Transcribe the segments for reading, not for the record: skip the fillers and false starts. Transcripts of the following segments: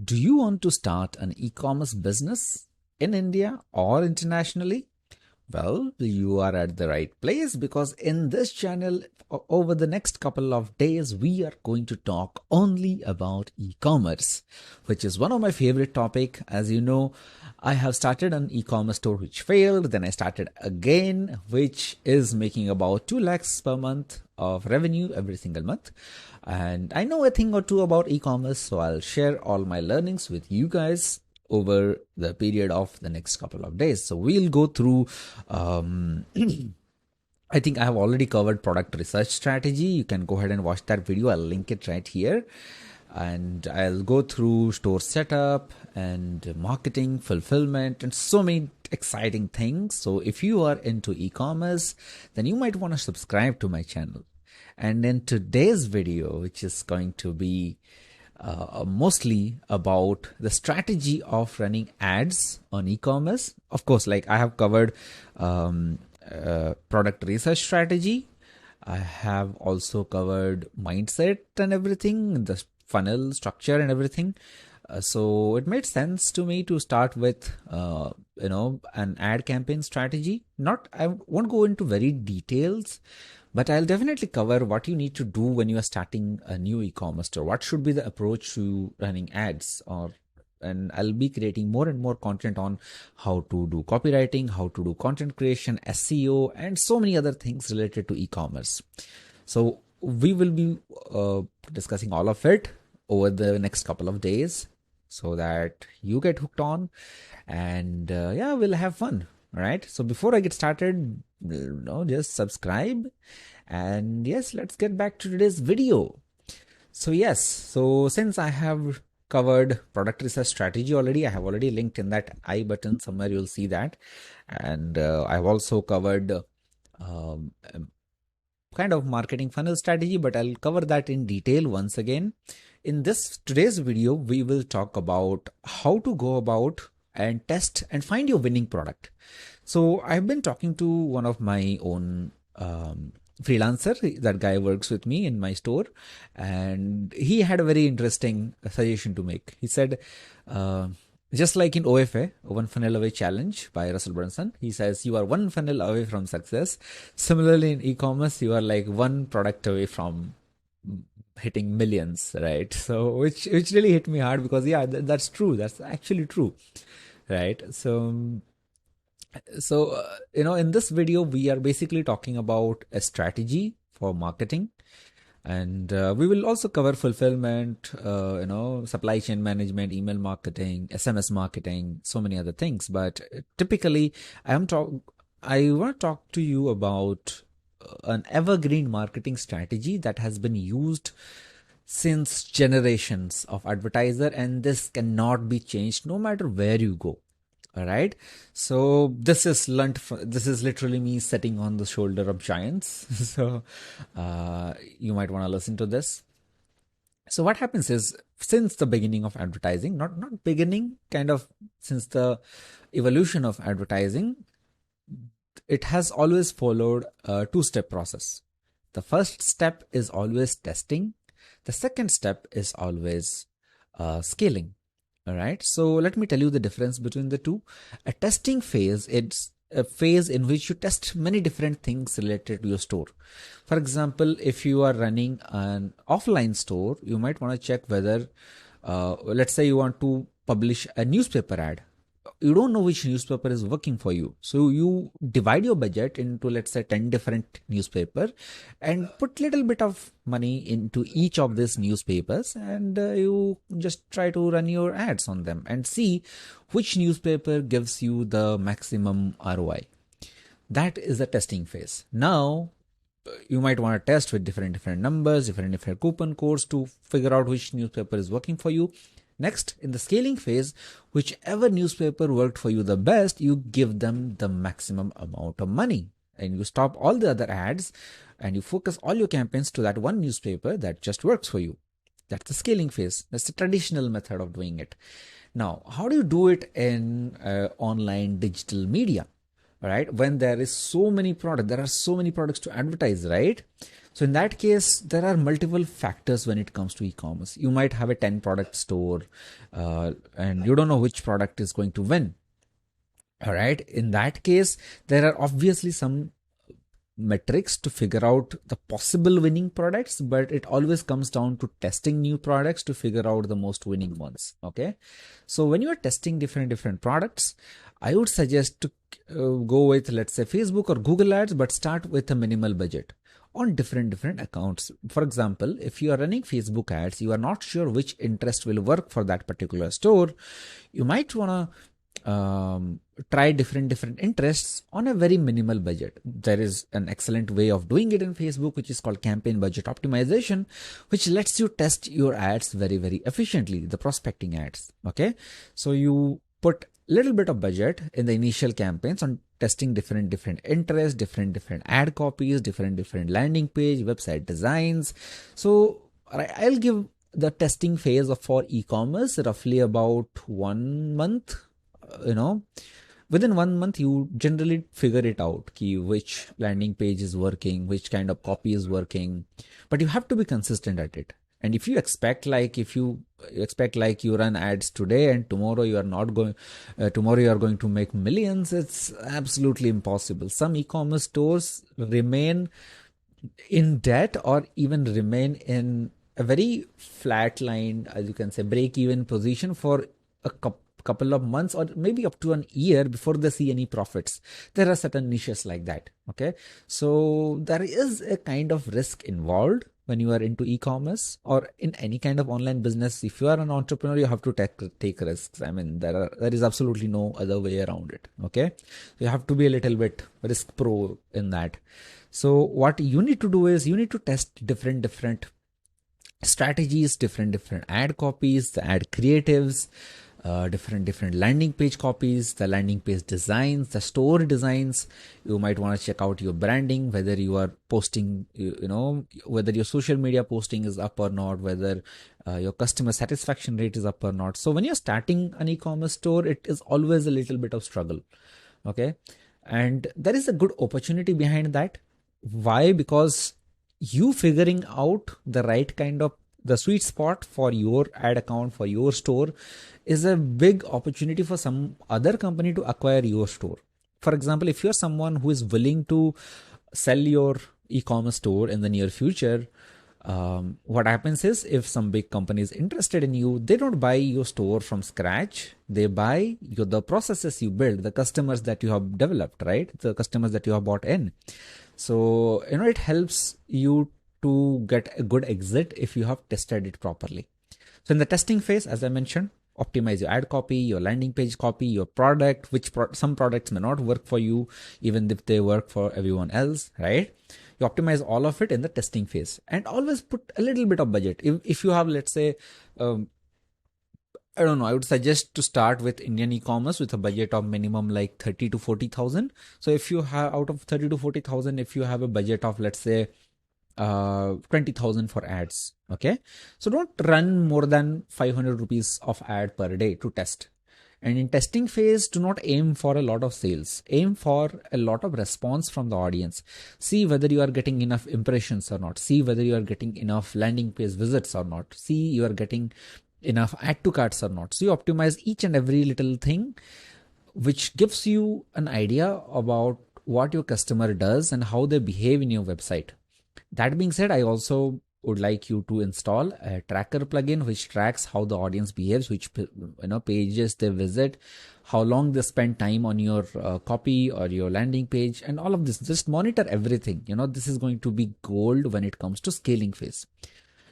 Do you want to start an e-commerce business in India or internationally? Well, you are at the right place because in this channel, over the next couple of days, we are going to talk only about e-commerce, which is one of my favorite topic. As you know, I have started an e-commerce store which failed. Then I started again, which is making about 2 lakhs per month of revenue every single month. And I know a thing or two about e-commerce, so I'll share all my learnings with you guys over the period of the next couple of days. So we'll go through, I think I have already covered product research strategy. You can go ahead and watch that video. I'll link it right here. And I'll go through store setup and marketing, fulfillment, and so many exciting things. So if you are into e-commerce, then you might want to subscribe to my channel. And in today's video, which is going to be mostly about the strategy of running ads on e-commerce. Of course, like I have covered product research strategy. I have also covered mindset and everything, the funnel structure and everything. So it made sense to me to start with, an ad campaign strategy. I won't go into very details, but I'll definitely cover what you need to do when you are starting a new e-commerce store. What should be the approach to running ads, and I'll be creating more and more content on how to do copywriting, how to do content creation, SEO, and so many other things related to e-commerce. So we will be discussing all of it over the next couple of days so that you get hooked on and we'll have fun. All right. So before I get started, just subscribe, and yes, let's get back to today's video. So since I have covered product research strategy already, I have already linked in that I button somewhere, you'll see that. And I've also covered kind of marketing funnel strategy, but I'll cover that in detail once again. In today's video, we will talk about how to go about and test and find your winning product. So I've been talking to one of my own freelancer. That guy works with me in my store, and he had a very interesting suggestion to make. He said, just like in OFA, One Funnel Away Challenge by Russell Brunson, he says you are one funnel away from success. Similarly, in e-commerce, you are like one product away from hitting millions, right? So which really hit me hard because that's true. That's actually true, right? So in this video, we are basically talking about a strategy for marketing, and we will also cover fulfillment, supply chain management, email marketing, SMS marketing, so many other things. But typically, I want to talk to you about an evergreen marketing strategy that has been used since generations of advertiser, and this cannot be changed no matter where you go. All right. So this is literally me sitting on the shoulder of giants. So you might want to listen to this. So what happens is, since the beginning of advertising, not beginning, kind of since the evolution of advertising, it has always followed a two-step process. The first step is always testing. The second step is always scaling. All right. So let me tell you the difference between the two. A testing phase, it's a phase in which you test many different things related to your store. For example, if you are running an offline store, you might want to check whether, let's say you want to publish a newspaper ad. You don't know which newspaper is working for you. So you divide your budget into, let's say, 10 different newspapers and put little bit of money into each of these newspapers, and you just try to run your ads on them and see which newspaper gives you the maximum ROI. That is the testing phase. Now, you might want to test with different numbers, different coupon codes to figure out which newspaper is working for you. Next, in the scaling phase, whichever newspaper worked for you the best, you give them the maximum amount of money, and you stop all the other ads and you focus all your campaigns to that one newspaper that just works for you. That's the scaling phase. That's the traditional method of doing it. Now, how do you do it in online digital media? All right, when there are so many products to advertise, right? So in that case, there are multiple factors when it comes to e-commerce. You might have a 10 product store and you don't know which product is going to win. All right. In that case, there are obviously some metrics to figure out the possible winning products, but it always comes down to testing new products to figure out the most winning ones. Okay. So when you are testing different products, I would suggest to go with, let's say, Facebook or Google ads, but start with a minimal budget on different accounts. For example, if you are running Facebook ads, you are not sure which interest will work for that particular store. You might want to try different interests on a very minimal budget. There is an excellent way of doing it in Facebook, which is called campaign budget optimization, which lets you test your ads very efficiently, the prospecting ads. Okay. So you put little bit of budget in the initial campaigns on testing different interests, different ad copies, different landing page, website designs. So I'll give the testing phase for e-commerce roughly about 1 month. Within 1 month, you generally figure it out, which landing page is working, which kind of copy is working, but you have to be consistent at it. And if you expect like you run ads today and tomorrow you are not going, tomorrow you are going to make millions, it's absolutely impossible. Some e-commerce stores remain in debt or even remain in a very flat line, as you can say, break-even position for a couple of months or maybe up to an year before they see any profits. There are certain niches like that. Okay, so there is a kind of risk involved when you are into e-commerce or in any kind of online business. If you are an entrepreneur, you have to take risks. I mean, there is absolutely no other way around it. Okay, you have to be a little bit risk pro in that. So what you need to do is you need to test different strategies, different ad copies, the ad creatives, different landing page copies, the landing page designs, the store designs. You might want to check out your branding, whether you are posting, whether your social media posting is up or not, whether your customer satisfaction rate is up or not. So when you're starting an e-commerce store, it is always a little bit of struggle. Okay. And there is a good opportunity behind that. Why? Because you figuring out the right kind of the sweet spot for your ad account, for your store, is a big opportunity for some other company to acquire your store. For example, if you're someone who is willing to sell your e-commerce store in the near future, what happens is if some big company is interested in you, they don't buy your store from scratch. They buy the processes you build, the customers that you have developed, right? The customers that you have bought in. So, it helps you to get a good exit if you have tested it properly. So in the testing phase, as I mentioned, optimize your ad copy, your landing page copy, your product, some products may not work for you, even if they work for everyone else, right? You optimize all of it in the testing phase and always put a little bit of budget. If you have, let's say, I don't know, I would suggest to start with Indian e-commerce with a budget of minimum like 30 to 40,000. So if you have out of 30 to 40,000, if you have a budget of, let's say, 20,000 for ads. Okay. So don't run more than 500 rupees of ad per day to test. And in testing phase, do not aim for a lot of sales. Aim for a lot of response from the audience. See whether you are getting enough impressions or not. See whether you are getting enough landing page visits or not. See you are getting enough add to carts or not. So you optimize each and every little thing, which gives you an idea about what your customer does and how they behave in your website. That being said, I also would like you to install a tracker plugin which tracks how the audience behaves, which pages they visit, how long they spend time on your copy or your landing page, and all of this. Just monitor everything. This is going to be gold when it comes to scaling phase.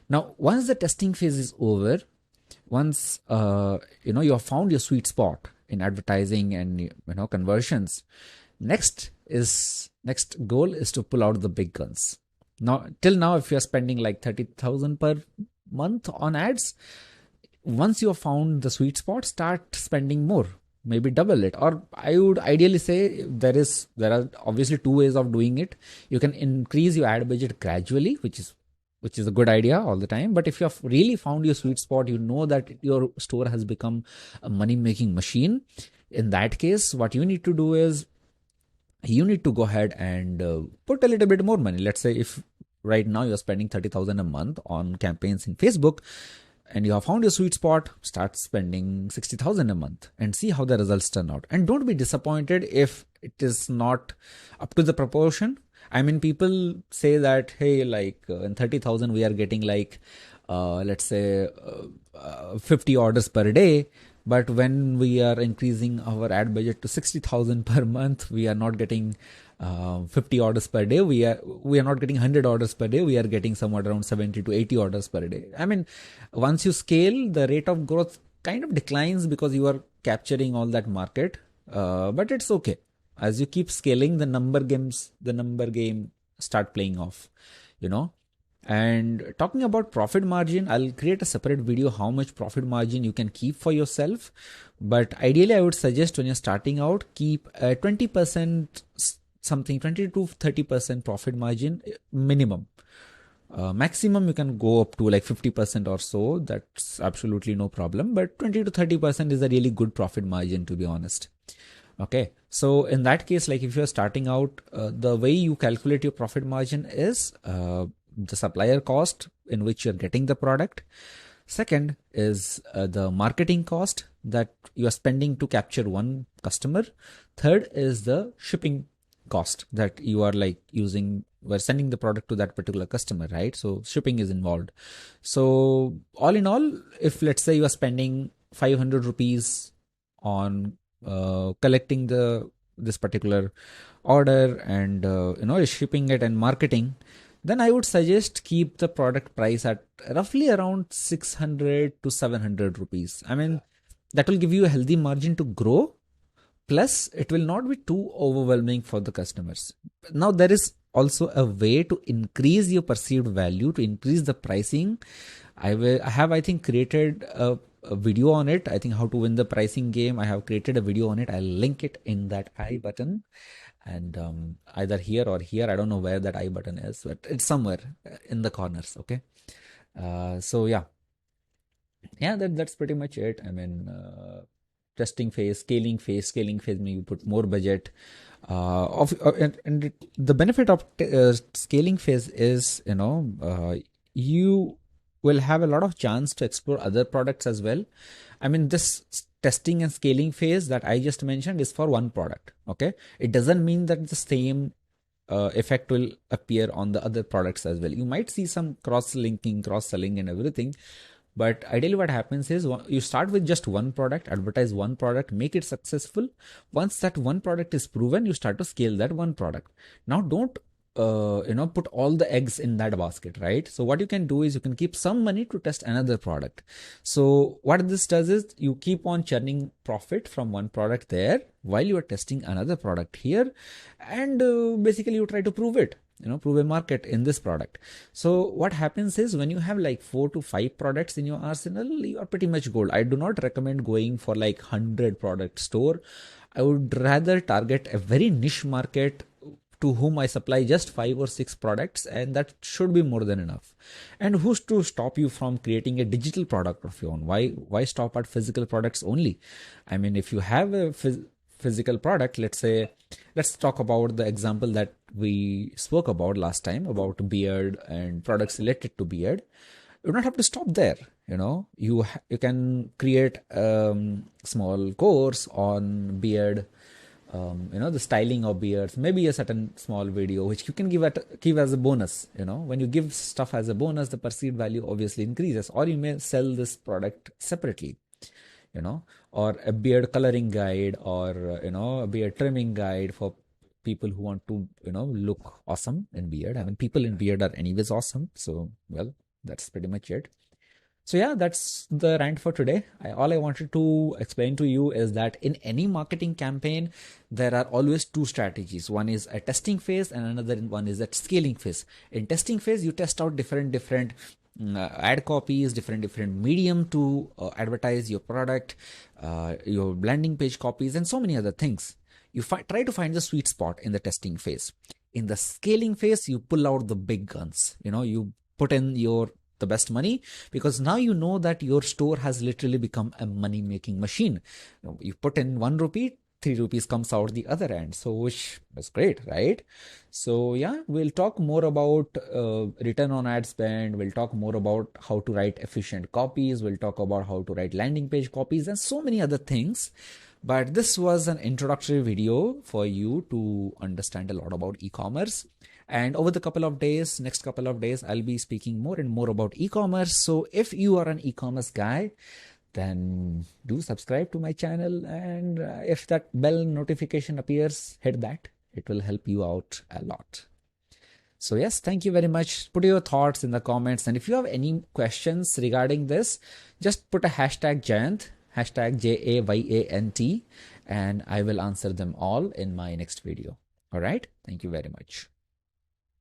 Now, once the testing phase is over, once you have found your sweet spot in advertising and conversions, next goal is to pull out the big guns. Now, till now, if you're spending like 30,000 per month on ads, once you have found the sweet spot, start spending more, maybe double it. Or I would ideally say there are obviously two ways of doing it. You can increase your ad budget gradually, which is a good idea all the time. But if you have really found your sweet spot, you know that your store has become a money-making machine. In that case, what you need to do is you need to go ahead and put a little bit more money. Let's say if right now you're spending 30,000 a month on campaigns in Facebook, and you have found your sweet spot, start spending 60,000 a month and see how the results turn out. And don't be disappointed if it is not up to the proportion. I mean, people say that, hey, like in 30,000, we are getting like, let's say 50 orders per day. But when we are increasing our ad budget to 60,000 per month, we are not getting 50 orders per day. We are not getting 100 orders per day. We are getting somewhat around 70 to 80 orders per day. I mean, once you scale, the rate of growth kind of declines because you are capturing all that market. But it's okay. As you keep scaling, the number game start playing off, you know. And talking about profit margin, I'll create a separate video how much profit margin you can keep for yourself. But ideally, I would suggest when you're starting out, keep a 20% something, 20 to 30% profit margin minimum. Maximum you can go up to like 50% or so. That's absolutely no problem. But 20 to 30% is a really good profit margin, to be honest. Okay, so in that case, like if you're starting out, the way you calculate your profit margin is the supplier cost in which you're getting the product. Second is the marketing cost that you are spending to capture one customer. Third is the shipping cost that you are like using, we're sending the product to that particular customer, right? So shipping is involved. So all in all, if let's say you are spending 500 rupees on collecting this particular order and shipping it and marketing, then I would suggest keep the product price at roughly around 600 to 700 rupees. I mean, that will give you a healthy margin to grow. Plus, it will not be too overwhelming for the customers. Now, there is also a way to increase your perceived value, to increase the pricing. I have, I think, created a video on it. I think how to win the pricing game. I have created a video on it. I'll link it in that I button. And either here or here, I don't know where that I button is, but it's somewhere in the corners. Okay. So yeah, that's pretty much it. I mean, testing phase, scaling phase, maybe you put more budget. And the benefit of scaling phase is, you will have a lot of chance to explore other products as well. I mean, this testing and scaling phase that I just mentioned is for one product. Okay. It doesn't mean that the same effect will appear on the other products as well. You might see some cross-linking, cross-selling and everything. But ideally what happens is you start with just one product, advertise one product, make it successful. Once that one product is proven, you start to scale that one product. Now don't put all the eggs in that basket, right? So what you can do is you can keep some money to test another product. So what this does is you keep on churning profit from one product there while you are testing another product here. And basically you try to prove it. Prove a market in this product. So what happens is when you have like 4 to 5 products in your arsenal, you are pretty much gold. I do not recommend going for like 100 product store. I would rather target a very niche market to whom I supply just 5 or 6 products, and that should be more than enough. And who's to stop you from creating a digital product of your own? Why stop at physical products only? I mean, if you have a physical product, let's talk about the example that we spoke about last time about beard and products related to beard. You don't have to stop there. You can create small course on beard, the styling of beards, maybe a certain small video which you can give as a bonus. When you give stuff as a bonus, the perceived value obviously increases. Or you may sell this product separately, or a beard coloring guide, or a beard trimming guide for people who want to look awesome in beard. I mean, people in beard are anyways awesome. So well, that's pretty much it. So yeah, that's the rant for today. All I wanted to explain to you is that in any marketing campaign, there are always two strategies. One is a testing phase and another one is a scaling phase. In testing phase, you test out different ad copies, different medium to advertise your product, your landing page copies, and so many other things. You try to find the sweet spot in the testing phase. In the scaling phase, you pull out the big guns. You put in the best money, because now you know that your store has literally become a money-making machine. You put in 1 rupee, 3 rupees comes out the other end. So which was great, right? So yeah, we'll talk more about return on ad spend. We'll talk more about how to write efficient copies. We'll talk about how to write landing page copies and so many other things. But this was an introductory video for you to understand a lot about e-commerce. And over the next couple of days, I'll be speaking more and more about e-commerce. So if you are an e-commerce guy, then do subscribe to my channel. And if that bell notification appears, hit that. It will help you out a lot. So yes, thank you very much. Put your thoughts in the comments. And if you have any questions regarding this, just put a hashtag Jayant, hashtag JAYANT, and I will answer them all in my next video. All right. Thank you very much.